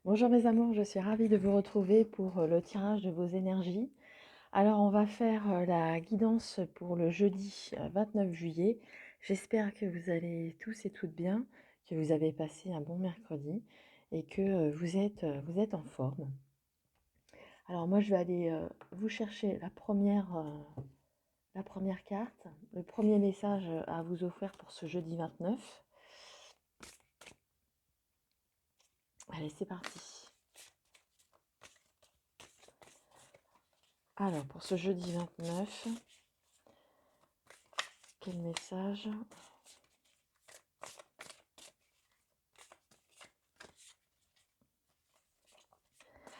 Bonjour mes amours, je suis ravie de vous retrouver pour le tirage de vos énergies. Alors on va faire la guidance pour le jeudi 29 juillet. J'espère que vous allez tous et toutes bien, que vous avez passé un bon mercredi et que vous êtes en forme. Alors moi je vais aller vous chercher la première carte, le premier message à vous offrir pour ce jeudi 29. Allez, c'est parti. Alors pour ce jeudi 29, quel message?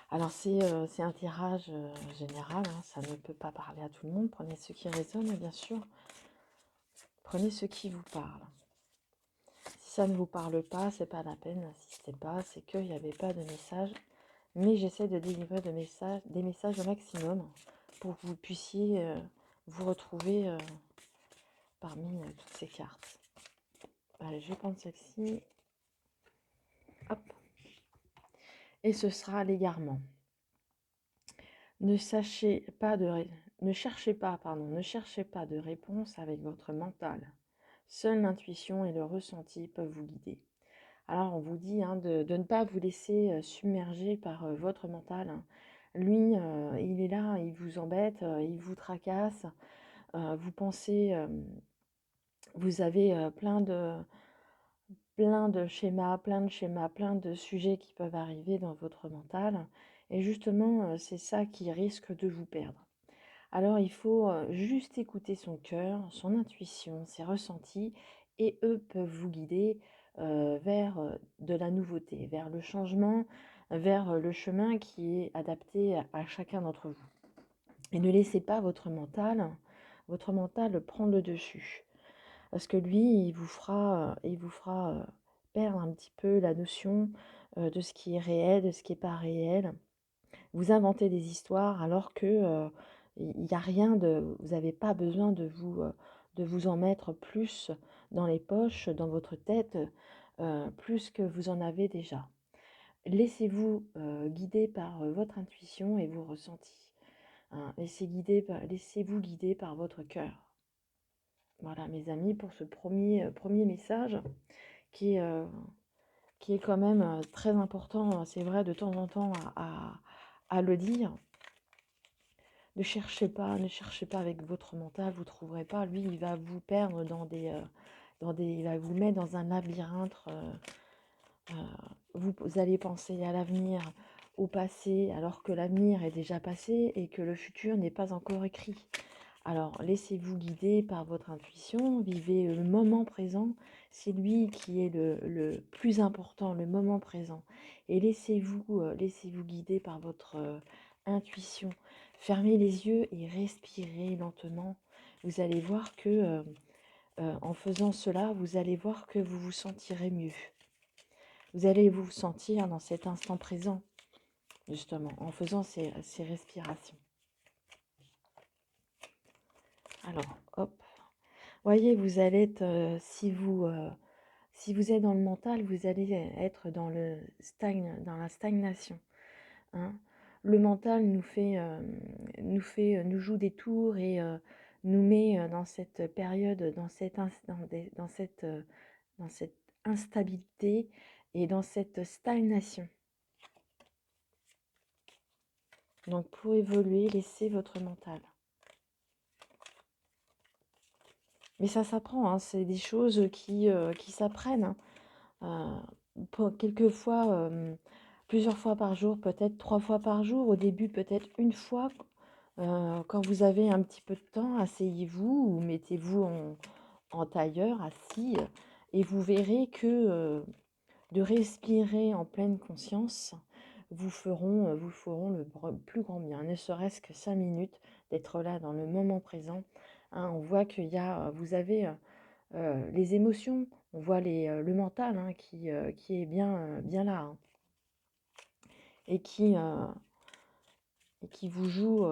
Alors c'est un tirage général, hein, ça ne peut pas parler à tout le monde. Prenez ce qui résonne, bien sûr. Prenez ce qui vous parle. Si ça ne vous parle pas, c'est pas la peine, n'insistez pas, c'est qu'il n'y avait pas de message. Mais j'essaie de délivrer des messages au maximum pour que vous puissiez vous retrouver parmi toutes ces cartes. Allez, je vais prendre celle-ci. Hop. Et ce sera l'égarement. Ne cherchez pas de réponse avec votre mental. Seule l'intuition et le ressenti peuvent vous guider. Alors on vous dit de ne pas vous laisser submerger par votre mental. Lui, il est là, il vous embête, il vous tracasse. Vous pensez, vous avez plein de schémas, plein de sujets qui peuvent arriver dans votre mental. Et justement, c'est ça qui risque de vous perdre. Alors il faut juste écouter son cœur, son intuition, ses ressentis, et eux peuvent vous guider vers de la nouveauté, vers le changement, vers le chemin qui est adapté à chacun d'entre vous. Et ne laissez pas votre mental prendre le dessus. Parce que lui, il vous fera perdre un petit peu la notion de ce qui est réel, de ce qui n'est pas réel. Vous inventez des histoires alors que il n'y a rien de, vous n'avez pas besoin de vous en mettre plus dans les poches, dans votre tête, plus que vous en avez déjà. Laissez-vous guider par votre intuition et vos ressentis. Hein. Laissez-vous guider par votre cœur. Voilà, mes amis, pour ce premier message qui est, euh, qui est quand même très important, c'est vrai, de temps en temps à le dire. Ne cherchez pas avec votre mental, vous ne trouverez pas. Lui, il va vous perdre il va vous mettre dans un labyrinthe. Vous allez penser à l'avenir, au passé, alors que l'avenir est déjà passé et que le futur n'est pas encore écrit. Alors, laissez-vous guider par votre intuition, vivez le moment présent, c'est lui qui est le plus important, le moment présent. Et laissez-vous guider par votre intuition. Fermez les yeux et respirez lentement. Vous allez voir que, en faisant cela, vous allez voir que vous vous sentirez mieux. Vous allez vous sentir dans cet instant présent, justement, en faisant ces respirations. Alors, hop. Voyez, vous allez être, si vous êtes dans le mental, vous allez être dans dans la stagnation. Hein. Le mental nous joue des tours et nous met dans cette période, dans cette instabilité et dans cette stagnation. Donc, pour évoluer, laissez votre mental. Mais ça s'apprend, hein, c'est des choses qui s'apprennent. Quelquefois, plusieurs fois par jour, peut-être 3 fois par jour. Au début, peut-être une fois. Quand vous avez un petit peu de temps, asseyez-vous ou mettez-vous en tailleur, assis, et vous verrez que de respirer en pleine conscience vous feront le plus grand bien. Ne serait-ce que 5 minutes d'être là dans le moment présent. Hein, on voit vous avez les émotions, on voit le mental qui est bien là, hein, et qui vous joue,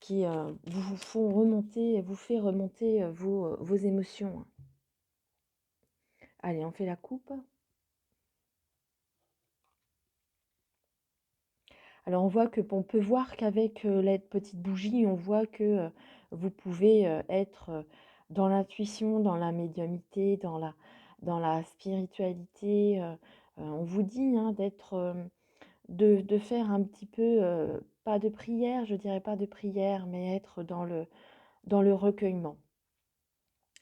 vous fait remonter vos émotions. Allez, on fait la coupe. Alors on voit que on peut voir qu'avec, la petite bougie, on voit que, vous pouvez, être, dans l'intuition, dans la médiumnité, dans la spiritualité, on vous dit, hein, d'être, de faire un petit peu, pas de prière, je dirais pas de prière, mais être dans le recueillement.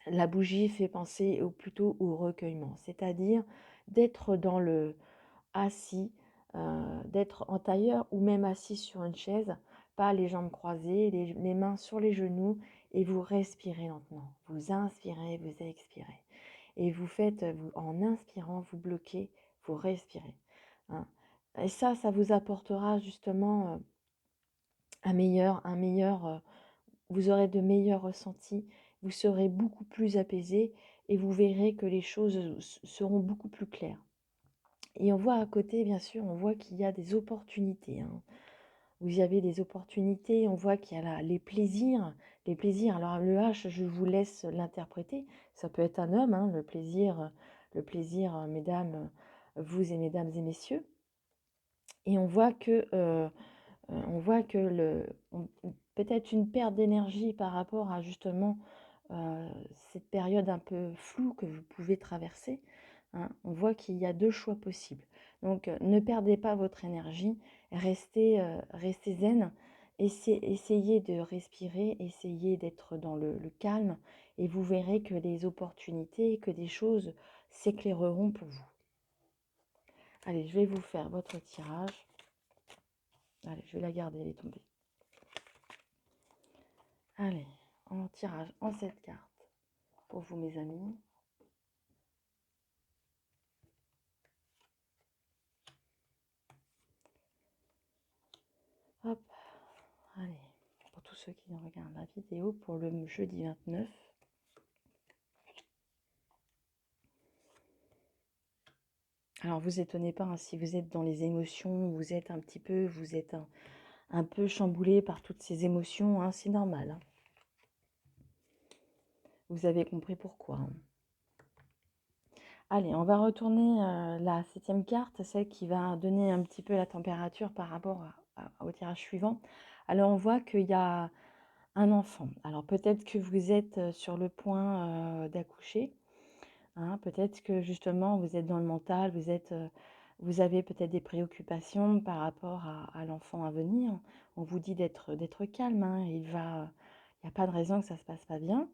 La bougie fait penser plutôt au recueillement, c'est-à-dire d'être dans le assis, d'être en tailleur ou même assis sur une chaise, pas les jambes croisées, les mains sur les genoux et vous respirez lentement. Vous inspirez, vous expirez. Et vous faites, en inspirant, vous bloquez, vous respirez, hein. Et ça vous apportera justement vous aurez de meilleurs ressentis, vous serez beaucoup plus apaisé et vous verrez que les choses seront beaucoup plus claires. Et on voit à côté, bien sûr, on voit qu'il y a des opportunités, hein. Vous y avez des opportunités, on voit qu'il y a les plaisirs, les plaisirs. Alors le H, je vous laisse l'interpréter. Ça peut être un homme, hein, le plaisir, mesdames, vous et mesdames et messieurs. Et on voit que peut-être une perte d'énergie par rapport à justement cette période un peu floue que vous pouvez traverser, hein. On voit qu'il y a deux choix possibles. Donc ne perdez pas votre énergie, restez zen, essayez de respirer, essayez d'être dans le calme et vous verrez que les opportunités, que des choses s'éclaireront pour vous. Allez, je vais vous faire votre tirage. Allez, je vais la garder, elle est tombée. Allez, en tirage en 7 cartes pour vous, mes amis. Hop, allez, pour tous ceux qui regardent la vidéo, pour le jeudi 29. Alors, vous étonnez pas, hein, si vous êtes dans les émotions, vous êtes un peu chamboulé par toutes ces émotions, hein, c'est normal, hein. Vous avez compris pourquoi, hein. Allez, on va retourner la 7e carte, celle qui va donner un petit peu la température par rapport au tirage suivant. Alors, on voit qu'il y a un enfant. Alors, peut-être que vous êtes sur le point d'accoucher, hein. Peut-être que justement, vous êtes dans le mental, vous avez peut-être des préoccupations par rapport à l'enfant à venir. On vous dit d'être calme, hein. Il n'y a pas de raison que ça se passe pas bien.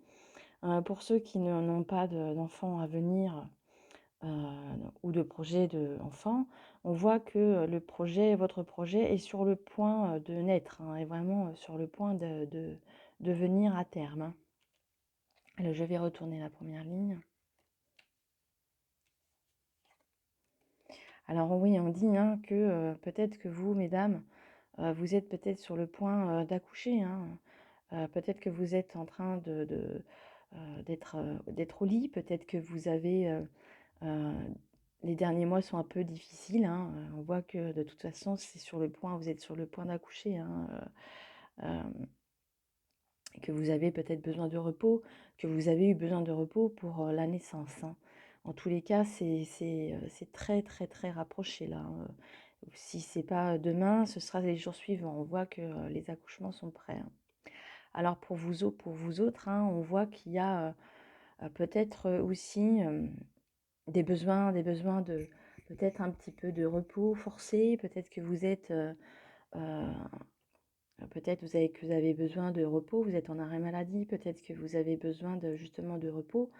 Pour ceux qui n'ont pas d'enfants à venir, ou de projet d'enfant, on voit que votre projet est sur le point de naître, hein, est vraiment sur le point de venir à terme, hein. Alors, je vais retourner la première ligne. Alors oui, on dit, hein, que peut-être que vous, mesdames, vous êtes peut-être sur le point d'accoucher, hein. Peut-être que vous êtes en train d'être au lit, peut-être que vous avez les derniers mois sont un peu difficiles, hein. On voit que de toute façon, vous êtes sur le point d'accoucher, hein, et que vous avez peut-être besoin de repos, que vous avez eu besoin de repos pour la naissance, hein. En tous les cas, c'est très, très, très rapproché là, hein. Si c'est pas demain, ce sera les jours suivants. On voit que les accouchements sont prêts, hein. Alors pour vous autres, hein, on voit qu'il y a peut-être aussi des besoins de peut-être un petit peu de repos forcé. Peut-être que vous êtes euh, peut-être que vous avez besoin de repos, vous êtes en arrêt maladie, peut-être que vous avez besoin justement de repos.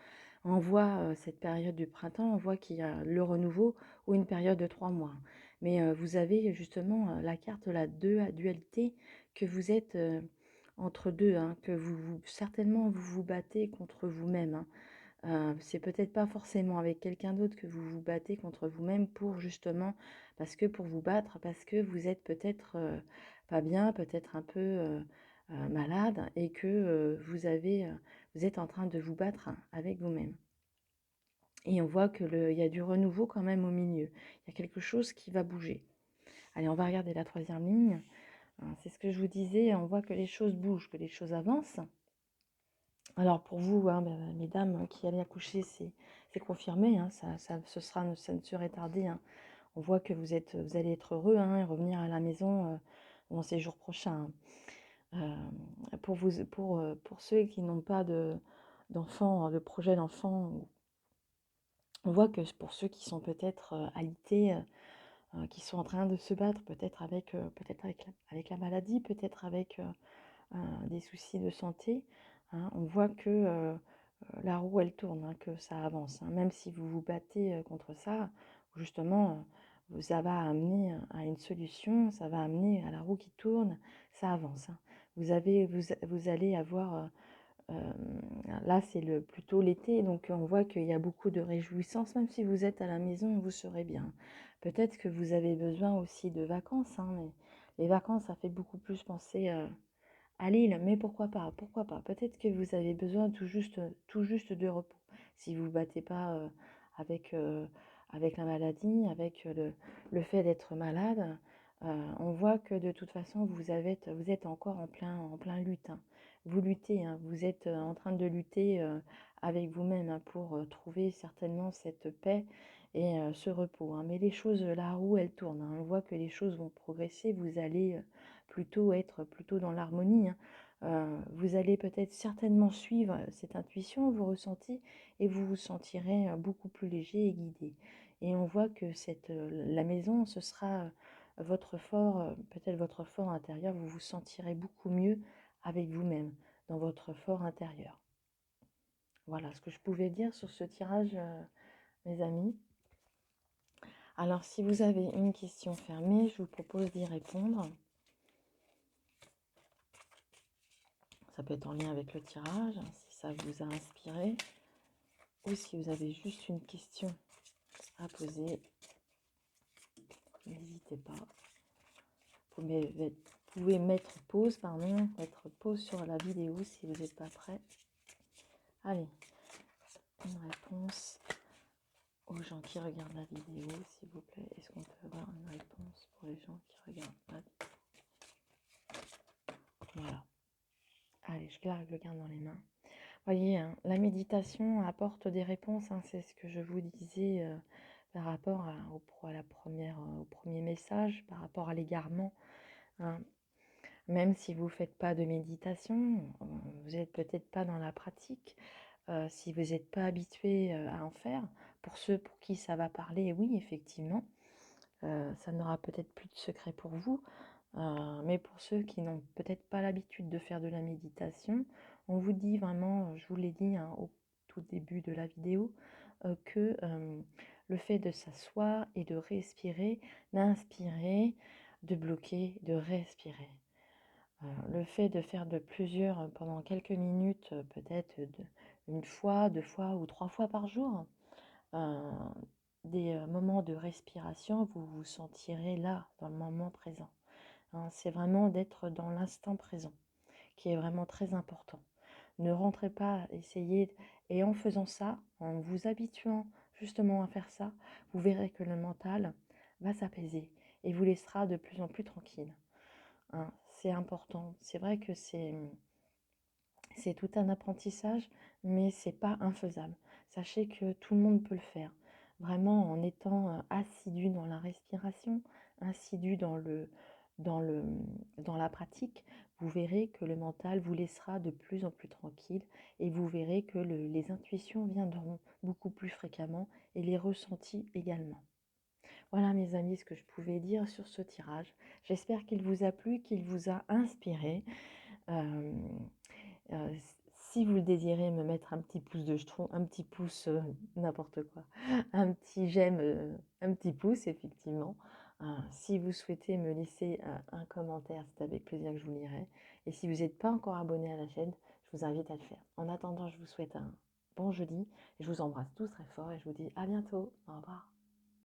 On voit cette période du printemps, on voit qu'il y a le renouveau ou une période de 3 mois. Mais vous avez justement la carte de la dualité, que vous êtes entre deux, hein, que certainement vous vous battez contre vous-même, hein. C'est peut-être pas forcément avec quelqu'un d'autre que vous vous battez contre vous-même pour vous battre, parce que vous êtes peut-être pas bien, peut-être un peu malade et que vous êtes en train de vous battre, hein, avec vous-même. Et on voit il y a du renouveau quand même au milieu. Il y a quelque chose qui va bouger. Allez, on va regarder la 3e ligne. C'est ce que je vous disais, on voit que les choses bougent, que les choses avancent. Alors pour vous, hein, mesdames qui allez accoucher, c'est confirmé, hein, ça ne serait tardé, hein. On voit que vous allez être heureux, hein, et revenir à la maison dans ces jours prochains, hein. Pour ceux qui n'ont pas d'enfants, de projet d'enfant, on voit que pour ceux qui sont peut-être alités, qui sont en train de se battre avec la maladie, peut-être avec des soucis de santé, hein, on voit que la roue elle tourne, hein, que ça avance, hein. Même si vous vous battez contre ça, justement, ça va amener à une solution, ça va amener à la roue qui tourne, ça avance, hein. Vous allez avoir là, c'est plutôt l'été, donc on voit qu'il y a beaucoup de réjouissance. Même si vous êtes à la maison, vous serez bien. Peut-être que vous avez besoin aussi de vacances, hein, mais les vacances, ça fait beaucoup plus penser à Lille. Mais pourquoi pas? Pourquoi pas? Peut-être que vous avez besoin tout juste de repos. Si vous ne vous battez pas avec, avec la maladie, avec le fait d'être malade, on voit que de toute façon, vous êtes encore en plein lutte, hein. Vous luttez, hein, vous êtes en train de lutter avec vous-même, hein, pour trouver certainement cette paix et ce repos, hein. Mais les choses, la roue, elle tourne, hein. On voit que les choses vont progresser. Vous allez plutôt être plutôt dans l'harmonie, hein. Vous allez peut-être certainement suivre cette intuition, vos ressentis, et vous vous sentirez beaucoup plus léger et guidé. Et on voit que la maison, ce sera votre fort, peut-être votre fort intérieur. Vous vous sentirez beaucoup mieux avec vous-même, dans votre fort intérieur. Voilà ce que je pouvais dire sur ce tirage, mes amis. Alors, si vous avez une question fermée, je vous propose d'y répondre. Ça peut être en lien avec le tirage, hein, si ça vous a inspiré, ou si vous avez juste une question à poser, n'hésitez pas. Vous pouvez mettre mettre pause sur la vidéo si vous n'êtes pas prêt. Allez, une réponse aux gens qui regardent la vidéo, s'il vous plaît. Est-ce qu'on peut avoir une réponse pour les gens qui regardent la vidéo? Voilà. Allez, je garde dans les mains. Voyez, hein, la méditation apporte des réponses, hein, c'est ce que je vous disais par rapport au premier message, par rapport à l'égarement, hein. Même si vous ne faites pas de méditation, vous n'êtes peut-être pas dans la pratique, si vous n'êtes pas habitué à en faire, pour ceux pour qui ça va parler, oui, effectivement, ça n'aura peut-être plus de secret pour vous. Mais pour ceux qui n'ont peut-être pas l'habitude de faire de la méditation, on vous dit vraiment, je vous l'ai dit, hein, au tout début de la vidéo, que le fait de s'asseoir et de respirer, d'inspirer, de bloquer, de respirer. Le fait de faire de plusieurs pendant quelques minutes, peut-être une fois, deux fois ou trois fois par jour, des moments de respiration, vous vous sentirez là, dans le moment présent, hein. C'est vraiment d'être dans l'instant présent qui est vraiment très important. Ne rentrez pas, essayez, et en faisant ça, en vous habituant justement à faire ça, vous verrez que le mental va s'apaiser et vous laissera de plus en plus tranquille, hein. C'est important. C'est vrai que c'est tout un apprentissage, mais c'est pas infaisable. Sachez que tout le monde peut le faire. Vraiment, en étant assidu dans la respiration, assidu dans le, dans la pratique, vous verrez que le mental vous laissera de plus en plus tranquille et vous verrez que les intuitions viendront beaucoup plus fréquemment et les ressentis également. Voilà mes amis ce que je pouvais dire sur ce tirage. J'espère qu'il vous a plu, qu'il vous a inspiré. Euh, euh, Si vous le désirez, me mettre un petit pouce de jetron, un petit pouce, n'importe quoi, un petit j'aime, un petit pouce, effectivement. Si vous souhaitez me laisser un commentaire, c'est avec plaisir que je vous lirai. Et si vous n'êtes pas encore abonné à la chaîne, je vous invite à le faire. En attendant, je vous souhaite un bon jeudi. Et je vous embrasse tous très fort et je vous dis à bientôt. Au revoir.